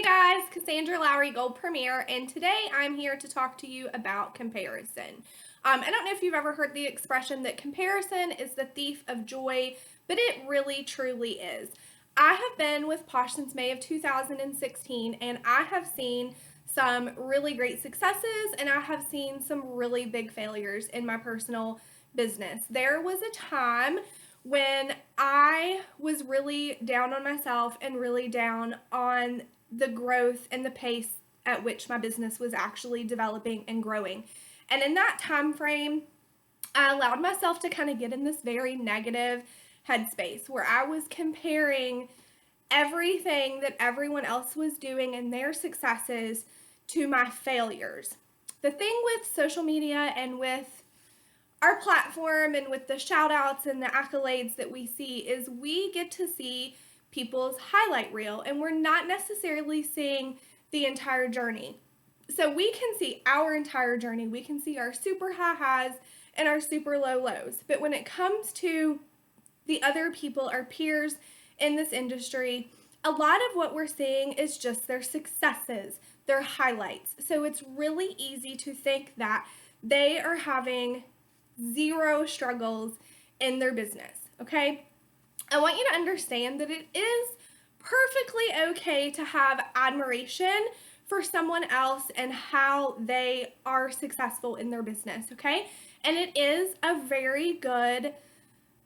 Guys, Cassandra Lowry, Gold Premier, and today I'm here to talk to you about comparison. I don't know if you've ever heard the expression that comparison is the thief of joy, but it really truly is. I have been with Posh since May of 2016, and I have seen some really great successes, and I have seen some really big failures in my personal business. There was a time when I was really down on myself and really down on the growth and the pace at which my business was actually developing and growing. And in that time frame, I allowed myself to kind of get in this very negative headspace where I was comparing everything that everyone else was doing and their successes to my failures. The thing with social media and with our platform and with the shout outs and the accolades that we see is we get to see people's highlight reel, and we're not necessarily seeing the entire journey. So we can see our entire journey. We can see our super high highs and our super low lows. But when it comes to the other people, our peers in this industry, a lot of what we're seeing is just their successes, their highlights. So it's really easy to think that they are having zero struggles in their business, okay? I want you to understand that it is perfectly okay to have admiration for someone else and how they are successful in their business, okay? And it is a very good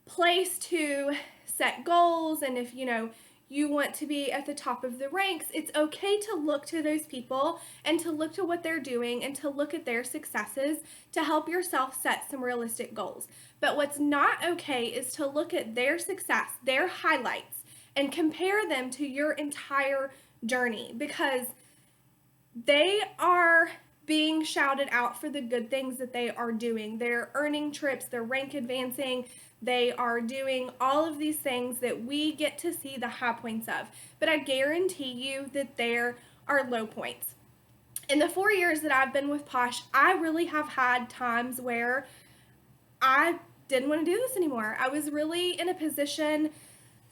place to set goals, and if you want to be at the top of the ranks, it's okay to look to those people and to look to what they're doing and to look at their successes to help yourself set some realistic goals. But what's not okay is to look at their success, their highlights, and compare them to your entire journey, because they are being shouted out for the good things that they are doing. They're earning trips, they're rank advancing, they are doing all of these things that we get to see the high points of. But I guarantee you that there are low points. In the 4 years that I've been with Posh, I really have had times where I didn't want to do this anymore. I was really in a position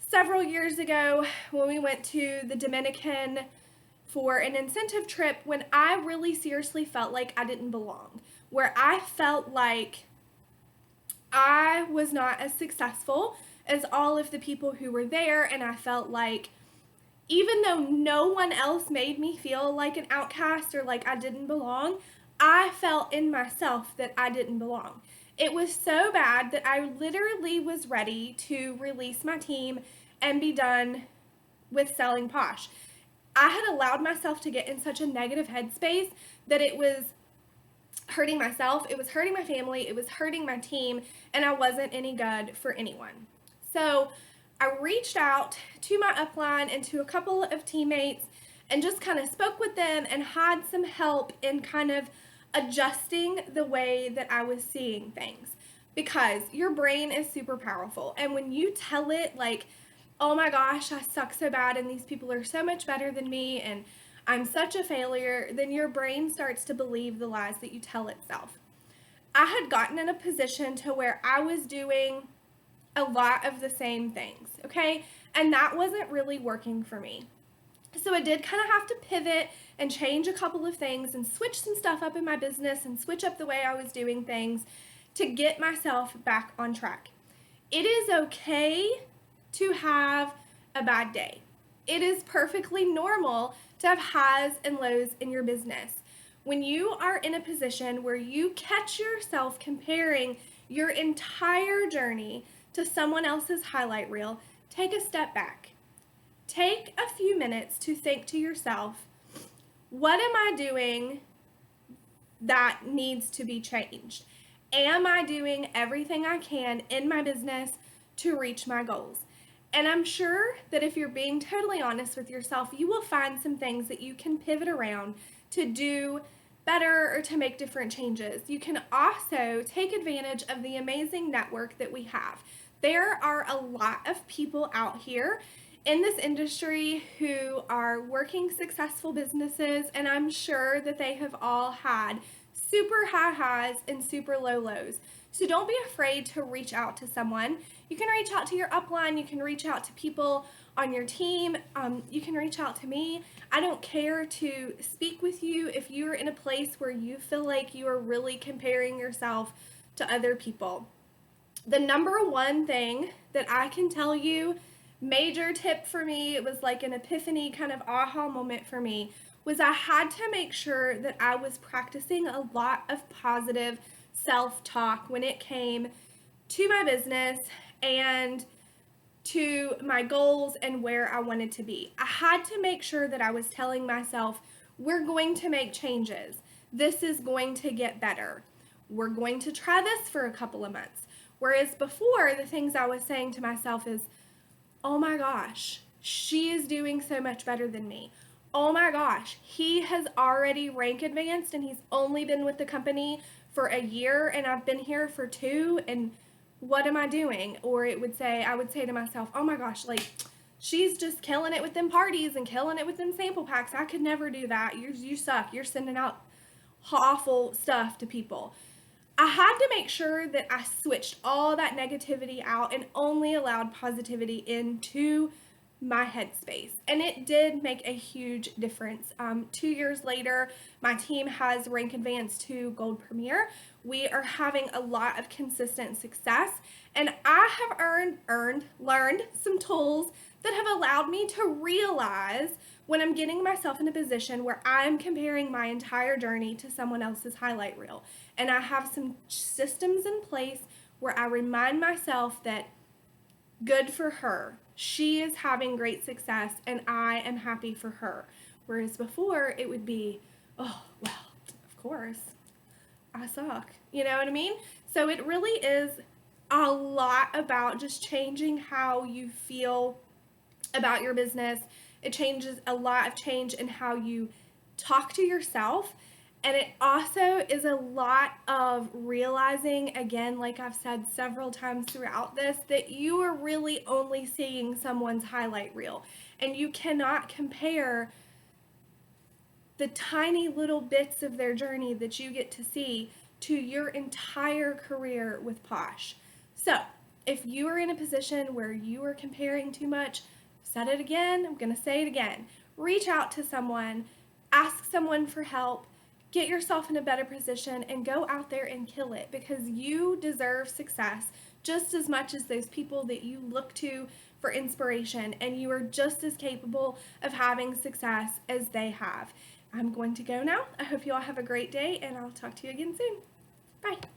several years ago when we went to the Dominican for an incentive trip when I really seriously felt like I didn't belong, where I felt like I was not as successful as all of the people who were there, and I felt like even though no one else made me feel like an outcast or like I didn't belong, I felt in myself that I didn't belong. It was so bad that I literally was ready to release my team and be done with selling Posh. I had allowed myself to get in such a negative headspace that it was hurting myself, it was hurting my family, it was hurting my team, and I wasn't any good for anyone. So I reached out to my upline and to a couple of teammates and just kind of spoke with them and had some help in kind of adjusting the way that I was seeing things, because your brain is super powerful, and when you tell it like, oh my gosh, I suck so bad and these people are so much better than me and I'm such a failure, then your brain starts to believe the lies that you tell itself. I had gotten in a position to where I was doing a lot of the same things, okay? And that wasn't really working for me. So I did kind of have to pivot and change a couple of things and switch some stuff up in my business and switch up the way I was doing things to get myself back on track. It is okay to have a bad day. It is perfectly normal to have highs and lows in your business. When you are in a position where you catch yourself comparing your entire journey to someone else's highlight reel, take a step back. Take a few minutes to think to yourself, what am I doing that needs to be changed? Am I doing everything I can in my business to reach my goals? And I'm sure that if you're being totally honest with yourself, you will find some things that you can pivot around to do better or to make different changes. You can also take advantage of the amazing network that we have. There are a lot of people out here in this industry who are working successful businesses, and I'm sure that they have all had super high highs and super low lows. So don't be afraid to reach out to someone. You can reach out to your upline, you can reach out to people on your team, you can reach out to me. I don't care to speak with you if you're in a place where you feel like you are really comparing yourself to other people. The number one thing that I can tell you, major tip for me, it was like an epiphany kind of aha moment for me, was I had to make sure that I was practicing a lot of positive self-talk when it came to my business and to my goals and where I wanted to be. I had to make sure that I was telling myself, we're going to make changes. This is going to get better. We're going to try this for a couple of months. Whereas before, the things I was saying to myself is, oh my gosh, she is doing so much better than me. Oh my gosh, he has already rank advanced and he's only been with the company for a year and I've been here for 2, and what am I doing? Or I would say to myself, oh my gosh, like she's just killing it with them parties and killing it with them sample packs. I could never do that. You suck. You're sending out awful stuff to people. I had to make sure that I switched all that negativity out and only allowed positivity into my headspace. And it did make a huge difference. 2 years later, my team has rank advanced to Gold Premier. We are having a lot of consistent success, and I have learned some tools that have allowed me to realize when I'm getting myself in a position where I'm comparing my entire journey to someone else's highlight reel. And I have some systems in place where I remind myself that good for her. She is having great success and I am happy for her. Whereas before it would be, oh, well, of course, I suck. You know what I mean? So it really is a lot about just changing how you feel about your business. It changes a lot of change in how you talk to yourself. And it also is a lot of realizing, again, like I've said several times throughout this, that you are really only seeing someone's highlight reel. And you cannot compare the tiny little bits of their journey that you get to see to your entire career with Posh. So, if you are in a position where you are comparing too much, said it again, I'm going to say it again. Reach out to someone, ask someone for help, get yourself in a better position, and go out there and kill it, because you deserve success just as much as those people that you look to for inspiration, and you are just as capable of having success as they have. I'm going to go now. I hope you all have a great day, and I'll talk to you again soon. Bye.